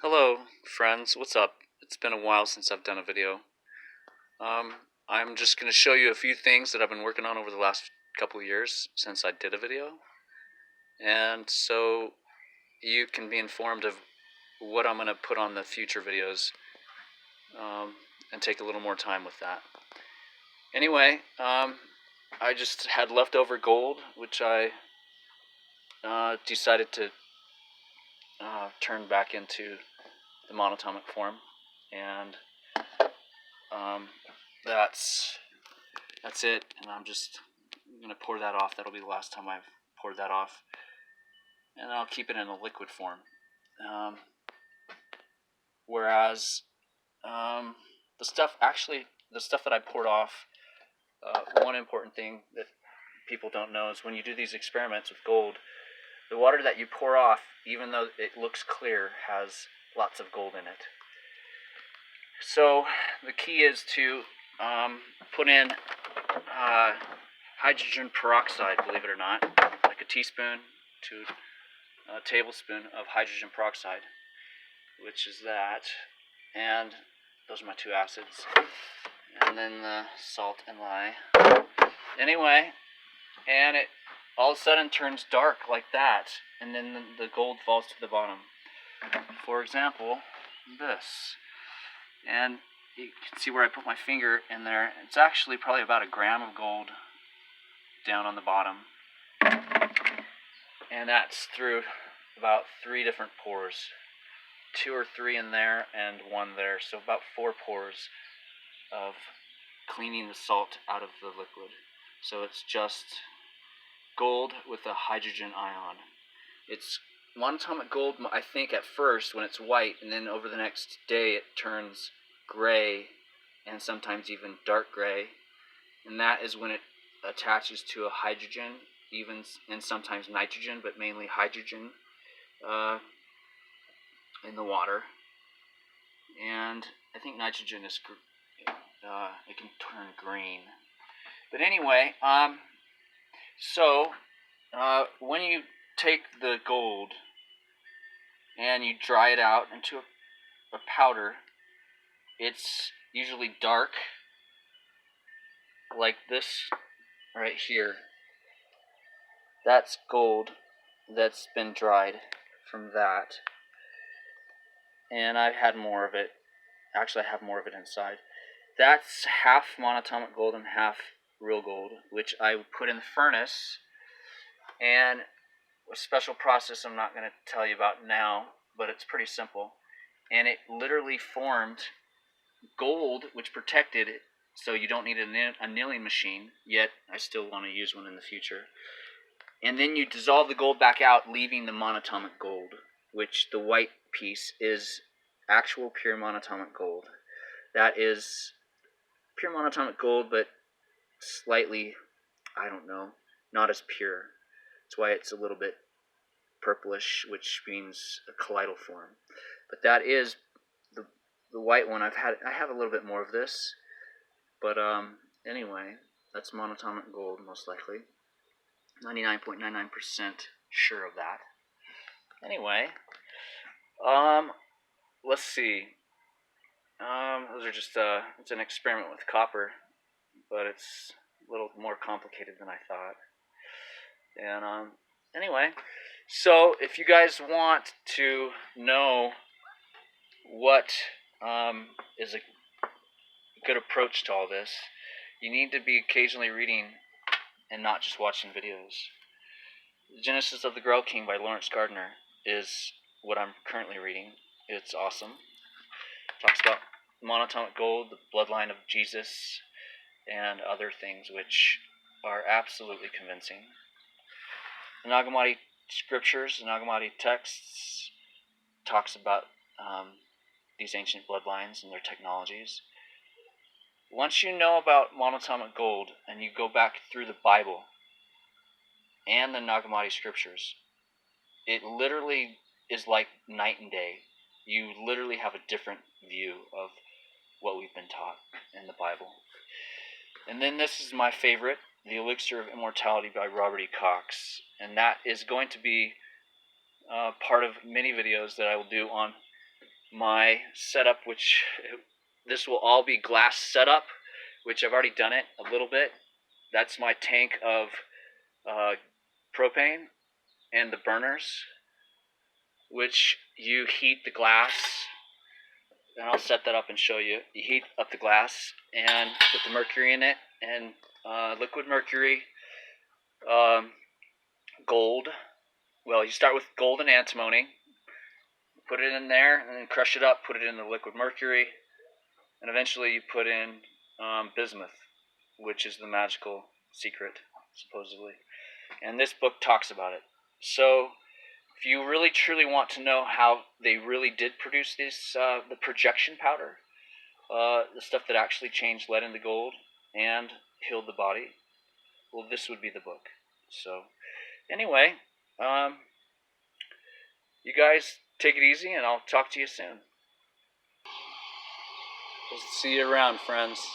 Hello, friends. What's up? It's been a while since I've done a video. I'm just going to show you a few things that I've been working on over the last couple of years since I did a video. And so you can be informed of what I'm going to put on the future videos and take a little more time with that. Anyway, I just had leftover gold, which I decided to turn back into the monatomic form, and that's it. And I'm gonna pour that off. That'll be the last time I've poured that off, and I'll keep it in a liquid form. Whereas the stuff that I poured off, one important thing that people don't know is when you do these experiments with gold, the water that you pour off, even though it looks clear, has lots of gold in it. So the key is to put in hydrogen peroxide, believe it or not, like a teaspoon to a tablespoon of hydrogen peroxide, which is that, and those are my two acids, and then the salt and lye. Anyway, and it all of a sudden turns dark like that, and then the gold falls to the bottom. For example, this. And you can see where I put my finger in there. It's actually probably about a gram of gold down on the bottom. And that's through about 3 different pores. 2 or 3 in there and 1 there. So about 4 pores of cleaning the salt out of the liquid. So it's just gold with a hydrogen ion. It's monatomic gold, I think, at first when it's white, and then over the next day it turns gray and sometimes even dark gray, and that is when it attaches to a hydrogen, even and sometimes nitrogen, but mainly hydrogen in the water. And I think nitrogen is it can turn green. But anyway, so when you take the gold and you dry it out into a powder, it's usually dark, like this right here. That's gold that's been dried from that. And I've had more of it. Actually, I have more of it inside. That's half monatomic gold and half real gold, which I put in the furnace, and a special process I'm not going to tell you about now, but it's pretty simple. And it literally formed gold, which protected it, so you don't need an annealing machine, yet I still want to use one in the future. And then you dissolve the gold back out, leaving the monatomic gold, which the white piece is actual pure monatomic gold. That is pure monatomic gold, but slightly, I don't know, not as pure. That's why it's a little bit purplish, which means a colloidal form. But that is the white one. I have a little bit more of this, but anyway, that's monatomic gold, most likely. 99.99% sure of that. Anyway, let's see. Those are just it's an experiment with copper, but it's a little more complicated than I thought. And anyway, so if you guys want to know what is a good approach to all this, you need to be occasionally reading and not just watching videos. The Genesis of the Grail King by Lawrence Gardner is what I'm currently reading. It's awesome. It talks about monatomic gold, the bloodline of Jesus, and other things which are absolutely convincing. The Nagamati scriptures, the Nagamati texts, talks about these ancient bloodlines and their technologies. Once you know about monatomic gold and you go back through the Bible and the Nagamati scriptures, it literally is like night and day. You literally have a different view of what we've been taught in the Bible. And then this is my favorite, The Elixir of Immortality by Robert E. Cox. And that is going to be part of many videos that I will do on my setup, which this will all be glass setup, which I've already done it a little bit. That's my tank of propane and the burners, which you heat the glass, and I'll set that up and show you. You heat up the glass and put the mercury in it, and liquid mercury, gold. Well, you start with gold and antimony, put it in there, and then crush it up, put it in the liquid mercury, and eventually you put in bismuth, which is the magical secret, supposedly. And this book talks about it. So if you really truly want to know how they really did produce this, the projection powder, the stuff that actually changed lead into gold and healed the body, well, this would be the book. So anyway, you guys take it easy, and I'll talk to you soon. We'll see you around, friends.